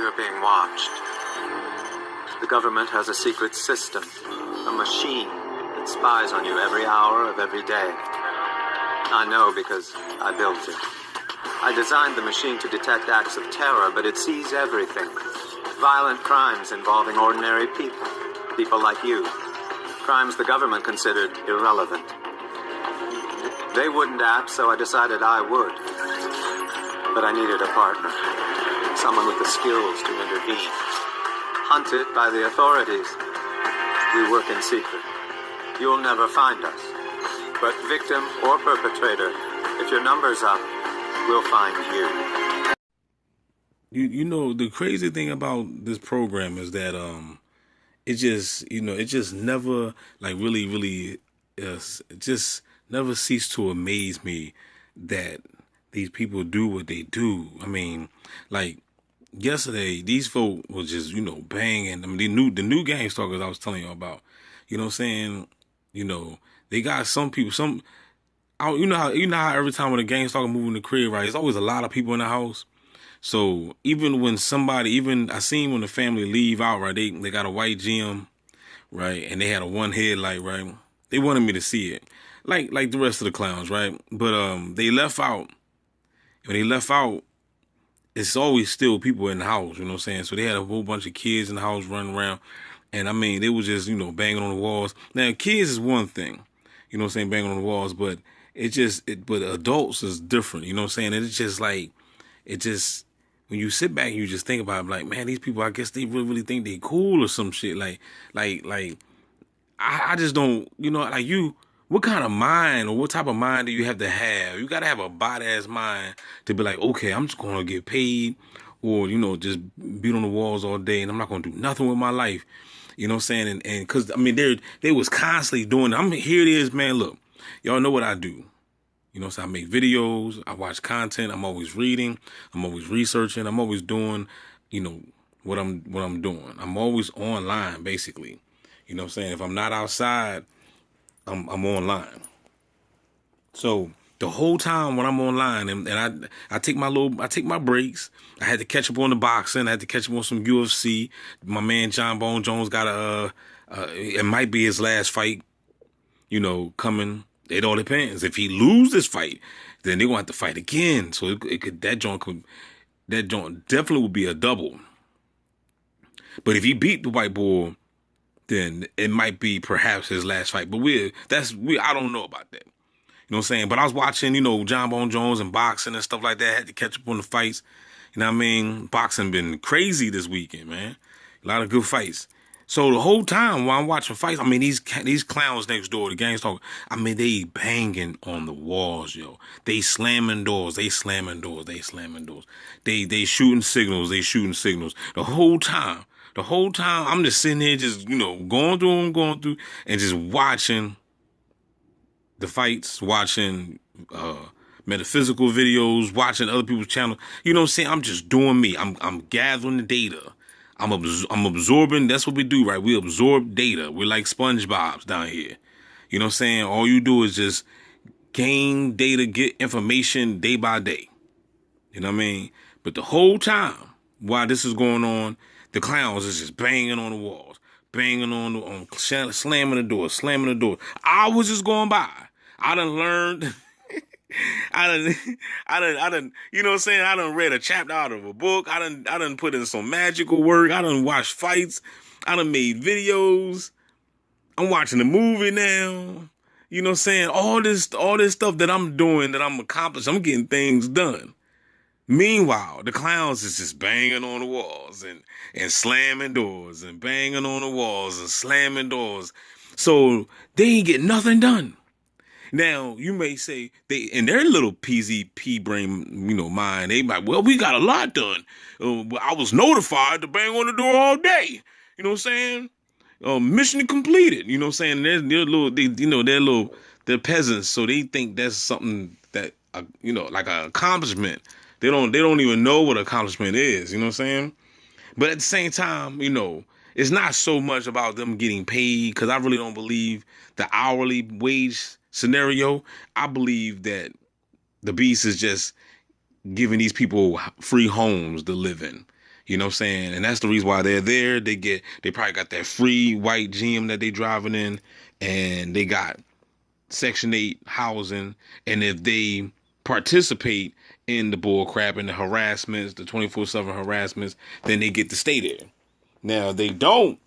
You're being watched. The government has a secret system, a machine that spies on you every hour of every day. I know because I built it. I designed the machine to detect acts of terror, but it sees everything. Violent crimes involving ordinary people, people like you. Crimes the government considered irrelevant. They wouldn't act, so I decided I would. But I needed a partner. Someone with the skills to intervene. Hunted by the authorities. We work in secret. You'll never find us. But victim or perpetrator, if your number's up, we'll find you. You know, the crazy thing about this program is that it just, it just never, like, really, it just never ceased to amaze me that these people do what they do. I mean, like, yesterday, these folk was just, banging. I mean, the new gang stalkers I was telling y'all about, you know what I'm saying? They got some people, you know how every time when a gang stalker move in the crib, right, there's always a lot of people in the house. So even when I seen when the family leave out, right, they got a white GM, right, and they had a one headlight, right. They wanted me to see it, like the rest of the clowns, right. But they left out. When they left out, it's always still people in the house, you know what I'm saying. So they had a whole bunch of kids in the house running around, and I mean they was just banging on the walls. Now kids is one thing, you know what I'm saying, banging on the walls, but but adults is different, you know what I'm saying. And it's just like when you sit back and you just think about it, like, man, these people, I guess they really think they cool or some shit. Like I just don't, like what kind of mind or what type of mind do you have to have? You got to have a body-ass mind to be like, okay, I'm just going to get paid or, just beat on the walls all day and I'm not going to do nothing with my life. You know what I'm saying? And because, I mean, they was constantly doing it. Here it is, man, look, y'all know what I do. You know, so I make videos, I watch content, I'm always reading, I'm always researching, I'm always doing, what I'm doing. I'm always online, basically. You know what I'm saying? If I'm not outside, I'm online. So the whole time when I'm online and I take my breaks. I had to catch up on the boxing, I had to catch up on some UFC. My man John Bone Jones got it might be his last fight, coming. It all depends. If he lose this fight, then they're gonna have to fight again. So that joint definitely would be a double. But if he beat the white boy, then it might be perhaps his last fight. But I don't know about that. You know what I'm saying? But I was watching, John Bone Jones and boxing and stuff like that. I had to catch up on the fights. You know what I mean? Boxing been crazy this weekend, man. A lot of good fights. So the whole time while I'm watching fights, I mean, these clowns next door, the gang stalker, I mean, they banging on the walls, yo. They slamming doors. They shooting signals. The whole time, I'm just sitting here just, going through, and just watching the fights, watching metaphysical videos, watching other people's channels. You know what I'm saying? I'm just doing me. I'm gathering the data. I'm absorbing. That's what we do, right? We absorb data. We're like SpongeBob's down here. You know what I'm saying? All you do is just gain data, get information day by day. You know what I mean? But the whole time while this is going on, the clowns is just banging on the walls, slamming the door. Hours is going by. I done learned. I done, you know what I'm saying? I done read a chapter out of a book. I done put in some magical work. I done watched fights. I done made videos. I'm watching a movie now. You know what I'm saying? All this stuff that I'm doing, that I'm accomplishing, I'm getting things done. Meanwhile, the clowns is just banging on the walls and slamming doors and banging on the walls and slamming doors. So they ain't get nothing done. Now, you may say, in their little PZP brain, mind, they might, well, we got a lot done. I was notified to bang on the door all day. You know what I'm saying? Mission completed. You know what I'm saying? They're peasants, so they think that's something that, like an accomplishment. They don't even know what accomplishment is. You know what I'm saying? But at the same time, it's not so much about them getting paid, because I really don't believe the hourly wage scenario. I believe that the beast is just giving these people free homes to live in. You know what I'm saying? And that's the reason why they're there. They probably got that free white GM that they driving in, and they got Section 8 housing. And if they participate in the bull crap and the harassments, the 24/7 harassments, then they get to stay there. Now, if they don't,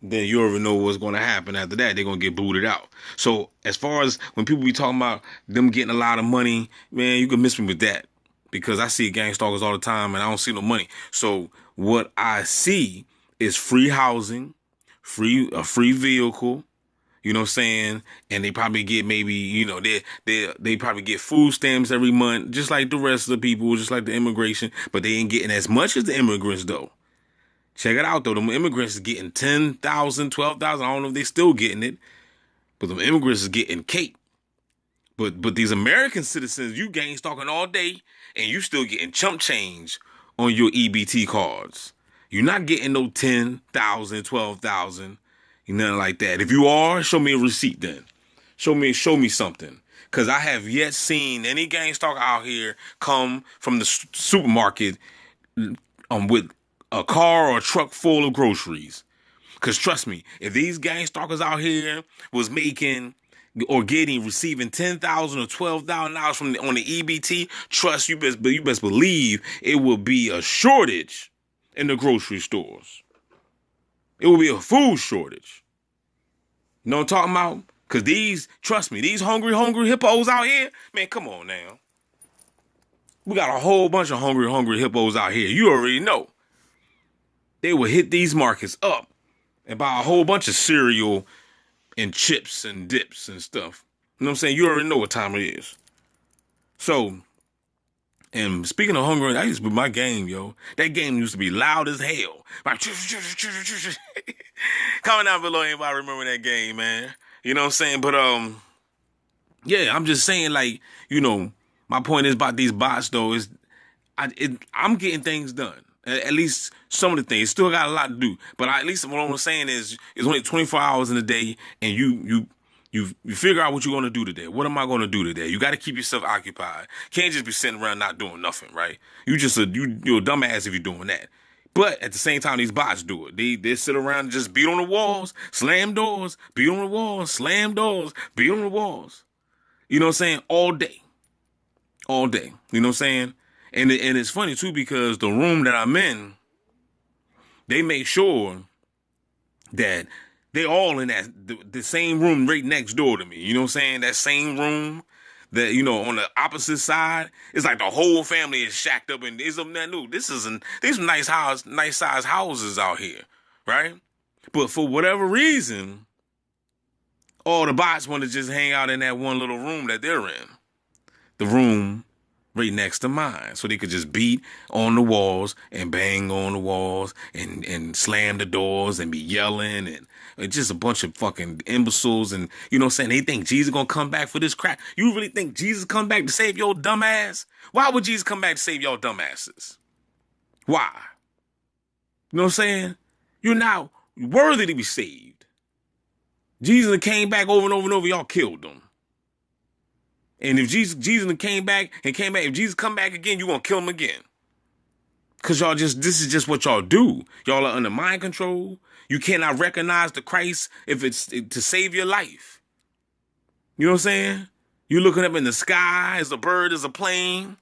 then you already know what's going to happen after that. They're going to get booted out. So as far as when people be talking about them getting a lot of money, man, you can miss me with that, because I see gang stalkers all the time and I don't see no money. So what I see is free housing, a free vehicle, you know what I'm saying? And they probably get maybe, they probably get food stamps every month, just like the rest of the people, just like the immigration, but they ain't getting as much as the immigrants though. Check it out though. Them immigrants is getting 10,000, 12,000. I don't know if they still getting it, but them immigrants is getting cake. But these American citizens, you gang stalking all day, and you still getting chump change on your EBT cards. You're not getting no 10,000, 12,000, nothing like that. If you are, show me a receipt then. Show me something. Because I have yet seen any gang stalker out here come from the supermarket with a car or a truck full of groceries. Because trust me, if these gang stalkers out here was making or receiving $10,000 or $12,000 on the EBT, trust you best believe it will be a shortage in the grocery stores. It will be a food shortage. You know what I'm talking about? Because trust me, these hungry hippos out here, man, come on now. We got a whole bunch of hungry hippos out here. You already know. They will hit these markets up and buy a whole bunch of cereal and chips and dips and stuff. You know what I'm saying? You already know what time it is. So, and speaking of hunger, that used to be my game, yo. That game used to be loud as hell. Like, comment down below, anybody remember that game, man. You know what I'm saying? But, yeah, I'm just saying, like, my point is about these bots, though, is I'm getting things done. At least some of the things. Still got a lot to do. But at least what I'm saying is it's only 24 hours in a day, and you figure out what you're going to do today. What am I going to do today? You got to keep yourself occupied. Can't just be sitting around not doing nothing, right? You're a dumbass if you're doing that. But at the same time, these bots do it. They sit around and just beat on the walls, slam doors, beat on the walls, slam doors, beat on the walls. You know what I'm saying? All day. All day. You know what I'm saying? And it's funny, too, because the room that I'm in, they make sure that they all in the same room right next door to me. You know what I'm saying? That same room that, on the opposite side, it's like the whole family is shacked up. And these are nice size houses out here, right? But for whatever reason, all the bots want to just hang out in that one little room that they're in. The room right next to mine, so they could just beat on the walls and bang on the walls and slam the doors and be yelling and just a bunch of fucking imbeciles. And you know what I'm saying? They think Jesus gonna come back for this crap. You really think Jesus come back to save your dumb ass? Why would Jesus come back to save your dumb asses? Why? You know what I'm saying? You're not worthy to be saved. Jesus came back over and over and over, y'all killed him. And if Jesus came back, if Jesus come back again, you're going to kill him again. Because this is just what y'all do. Y'all are under mind control. You cannot recognize the Christ if it's to save your life. You know what I'm saying? You're looking up in the sky as a bird, as a plane.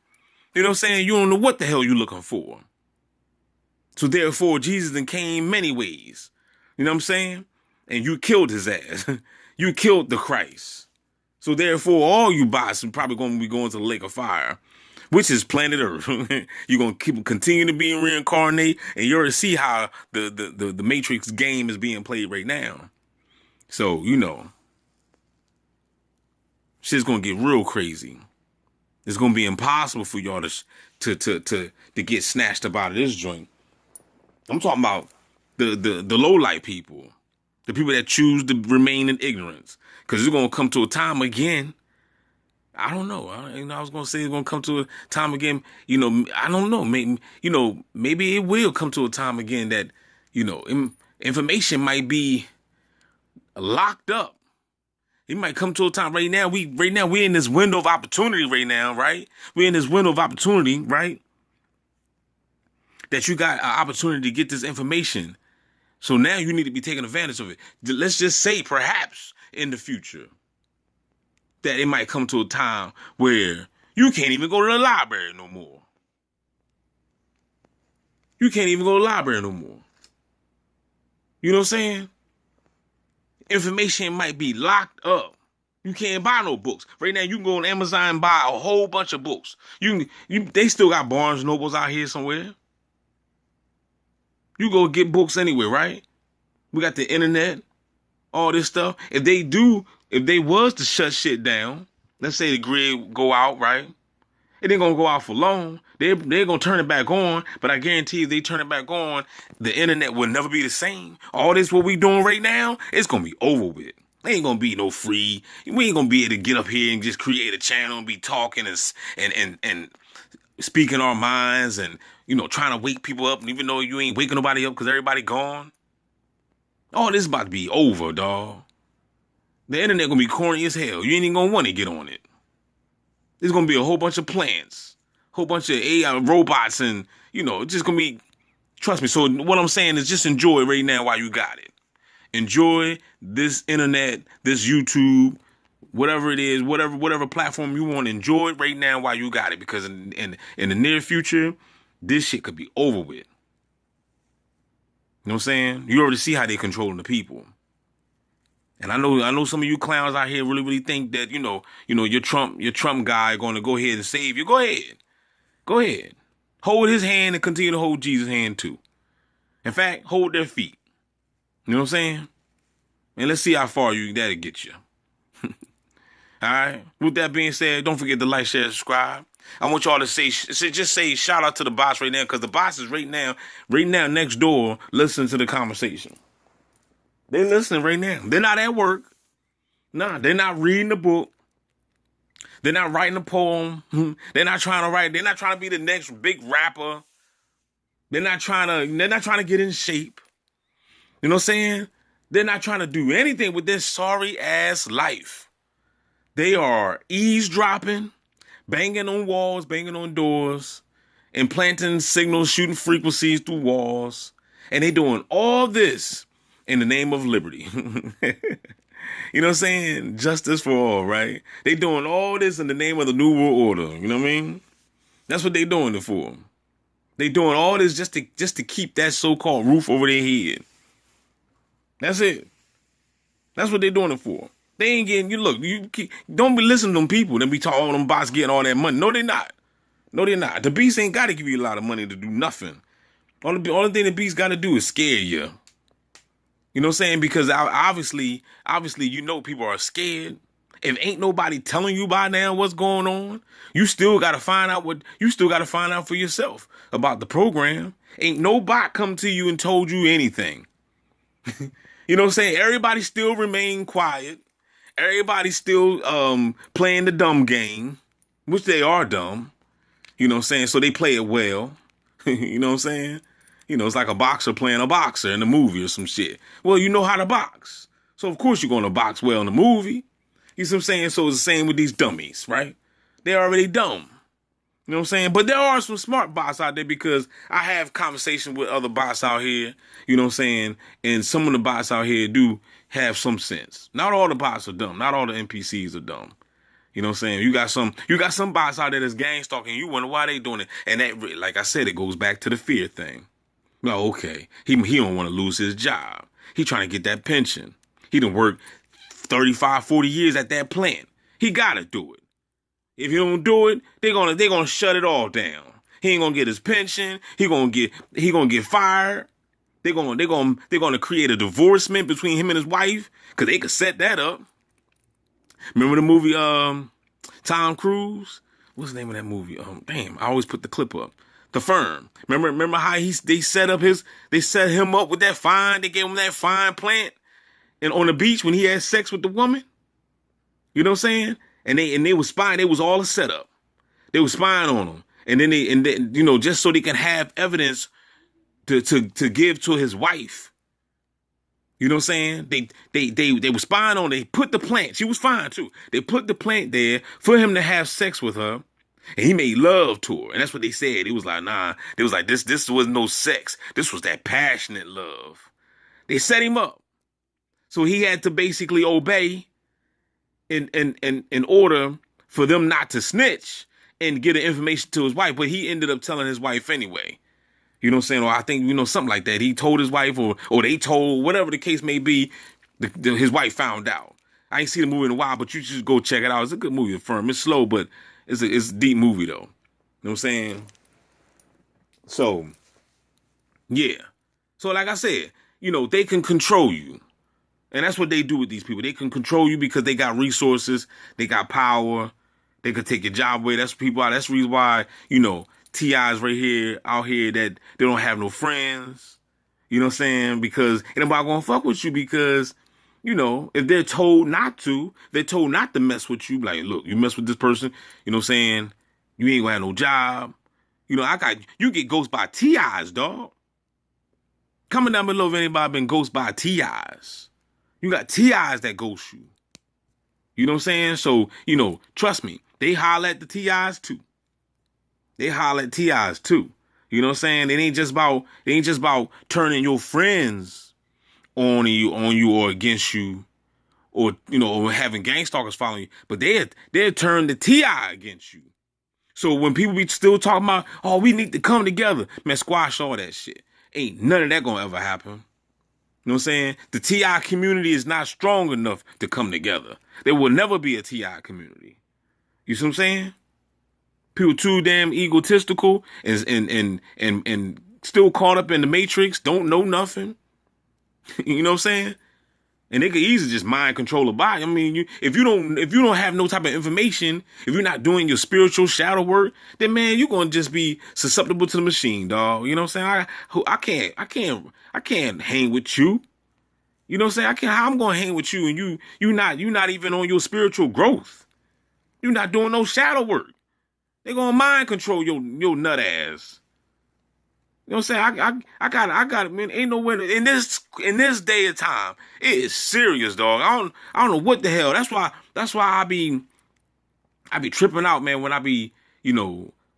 You know what I'm saying? You don't know what the hell you're looking for. So therefore, Jesus then came many ways. You know what I'm saying? And you killed his ass. You killed the Christ. So therefore, all you bots are probably going to be going to the lake of fire, which is planet Earth. You're going to continue to be reincarnate, and you already see how the Matrix game is being played right now. So, shit's going to get real crazy. It's going to be impossible for y'all to get snatched up out of this joint. I'm talking about the low-light people, the people that choose to remain in ignorance. Because it's going to come to a time again. I don't know. I was going to say it's going to come to a time again. I don't know. Maybe it will come to a time again that, information might be locked up. It might come to a time right now. We're in this window of opportunity right now, right? We're in this window of opportunity, right? that you got an opportunity to get this information. So now you need to be taking advantage of it. Let's just say perhaps in the future that it might come to a time where you can't even go to the library no more. You can't even go to the library no more. You know what I'm saying? Information might be locked up. You can't buy no books. Right now, you can go on Amazon and buy a whole bunch of books. They still got Barnes Nobles out here somewhere. You go get books anywhere, right? We got the internet, all this stuff. If they was to shut shit down, let's say the grid go out, right? It ain't gonna go out for long. They're gonna turn it back on, but I guarantee if they turn it back on, the internet will never be the same. All this what we doing right now, it's gonna be over with. There ain't gonna be no free. We ain't gonna be able to get up here and just create a channel and be talking and speaking our minds and, you know, trying to wake people up, even though you ain't waking nobody up because everybody gone. All this about to be over, dawg. The internet gonna be corny as hell. You ain't even gonna want to get on it. There's gonna be a whole bunch of plants, whole bunch of AI robots, and, you know, it's just gonna be, trust me. So what I'm saying is just enjoy right now while you got it. Enjoy this internet, this YouTube, whatever it is, whatever platform you want. Enjoy it right now while you got it, because in the near future, this shit could be over with. You know what I'm saying? You already see how they controlling the people. And I know some of you clowns out here really think that, you know, your Trump guy going to go ahead and save you. Go ahead. Hold his hand and continue to hold Jesus' hand too. In fact, hold their feet. You know what I'm saying? And let's see how far that'll get you. All right. With that being said, don't forget to like, share, subscribe. I want y'all to just say shout out to the boss right now, because the boss is right now next door listening to the conversation. They're listening right now. They're not at work. Nah, they're not reading the book. They're not writing a poem. They're not trying to be the next big rapper. They're not trying to get in shape. You know what I'm saying? They're not trying to do anything with this sorry ass life. They are eavesdropping, banging on walls, banging on doors, implanting signals, shooting frequencies through walls. And they doing all this in the name of liberty. You know what I'm saying? Justice for all, right? They doing all this in the name of the New World Order. You know what I mean? That's what they doing it for. They doing all this just to keep that so-called roof over their head. That's it. That's what they doing it for. They ain't getting, don't be listening to them people that be talking, all them bots getting all that money. No, they not. No, they're not. The beast ain't got to give you a lot of money to do nothing. Only thing the beast got to do is scare you. You know what I'm saying? Because obviously, people are scared. If ain't nobody telling you by now what's going on, you still got to find out for yourself about the program. Ain't no bot come to you and told you anything. You know what I'm saying? Everybody still remain quiet. Everybody still playing the dumb game, which they are dumb. You know what I'm saying? So they play it well. You know what I'm saying? You know, it's like a boxer playing a boxer in a movie or some shit. Well, you know how to box. So, of course, you're going to box well in the movie. You see what I'm saying? So it's the same with these dummies, right? They're already dumb. You know what I'm saying? But there are some smart bots out there, because I have conversation with other bots out here. You know what I'm saying? And some of the bots out here do have some sense. Not all the bots are dumb. Not all the NPCs are dumb. You know what I'm saying? You got some bots out there that's gang stalking. You wonder why they doing it. And that, like I said, it goes back to the fear thing. No, okay. He don't want to lose his job. He trying to get that pension. He done worked 35, 40 years at that plant. He got to do it. If he don't do it, they're gonna shut it all down. He ain't gonna get his pension. He gonna get fired. They're gonna create a divorcement between him and his wife, because they could set that up. Remember the movie Tom Cruise? What's the name of that movie? Damn, I always put the clip up. The Firm. Remember how they set him up with that fine. They gave him that fine plant, and on the beach when he had sex with the woman. You know what I'm saying? And they was spying. They was all a setup. They was spying on him, and then you know, just so they can have evidence to give to his wife. You know what I'm saying? They were spying on. They put the plant. She was fine too. They put the plant there for him to have sex with her. And he made love to her. And that's what they said. It was like, nah. It was like, this was no sex. This was that passionate love. They set him up. So he had to basically obey in order for them not to snitch and get the information to his wife. But he ended up telling his wife anyway. You know what I'm saying? Or I think, something like that. He told his wife or they told, whatever the case may be, his wife found out. I ain't seen the movie in a while, but you should go check it out. It's a good movie, Firm. It's slow, but it's a deep movie, though. You know what I'm saying? So, yeah. So, like I said, they can control you. And that's what they do with these people. They can control you because they got resources. They got power. They could take your job away. That's people. That's the reason why, T.I.'s right here, out here, that they don't have no friends. You know what I'm saying? Because ain't nobody gonna fuck with you because, if they're told not to, they're told not to mess with you. Like, look, you mess with this person, you know what I'm saying? You ain't gonna have no job. You get ghosted by T.I.'s, dog. Comment down below if anybody been ghosted by T.I.'s. You got T.I.'s that ghost you. You know what I'm saying? So, trust me, they holler at the T.I.'s too. They holler at T.I.'s too. You know what I'm saying? It ain't just about turning your friends on you or against you, or or having gang stalkers following you. But they'll turn the T.I. against you. So when people be still talking about, oh, we need to come together, man, squash all that shit. Ain't none of that gonna ever happen. You know what I'm saying? The T.I. community is not strong enough to come together. There will never be a T.I. community. You see what I'm saying? People too damn egotistical and still caught up in the matrix, don't know nothing. You know what I'm saying? And they could easily just mind control a body. I mean, if you don't have no type of information, if you're not doing your spiritual shadow work, then man, you're gonna just be susceptible to the machine, dog. You know what I'm saying? I can't hang with you. You know what I'm saying? I'm gonna hang with you and you're not even on your spiritual growth. You're not doing no shadow work. They're gonna mind control your nut ass. You know what I'm saying? I got it, man. Ain't no way in this day of time. It is serious, dog. I don't know what the hell. That's why I be tripping out, man, when I be,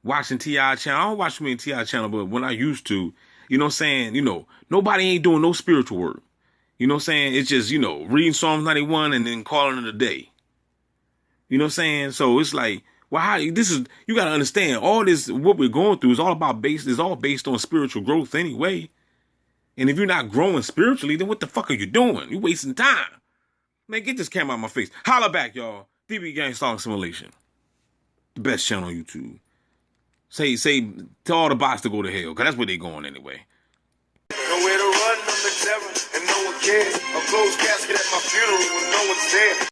watching T.I. channel. I don't watch too many T.I. channel, but when I used to, you know what I'm saying, nobody ain't doing no spiritual work. You know what I'm saying? It's just, reading Psalms 91 and then calling it a day. You know what I'm saying? So it's like, well, you got to understand, all this, what we're going through is all based on spiritual growth anyway. And if you're not growing spiritually, then what the fuck are you doing? You're wasting time. Man, get this camera out of my face. Holla back, y'all. DB Gang Stalking Simulation. The best channel on YouTube. Say, tell all the bots to go to hell, because that's where they going anyway. Nowhere to run, I'm in terror, and no one cares. A closed casket at my funeral when no one's there.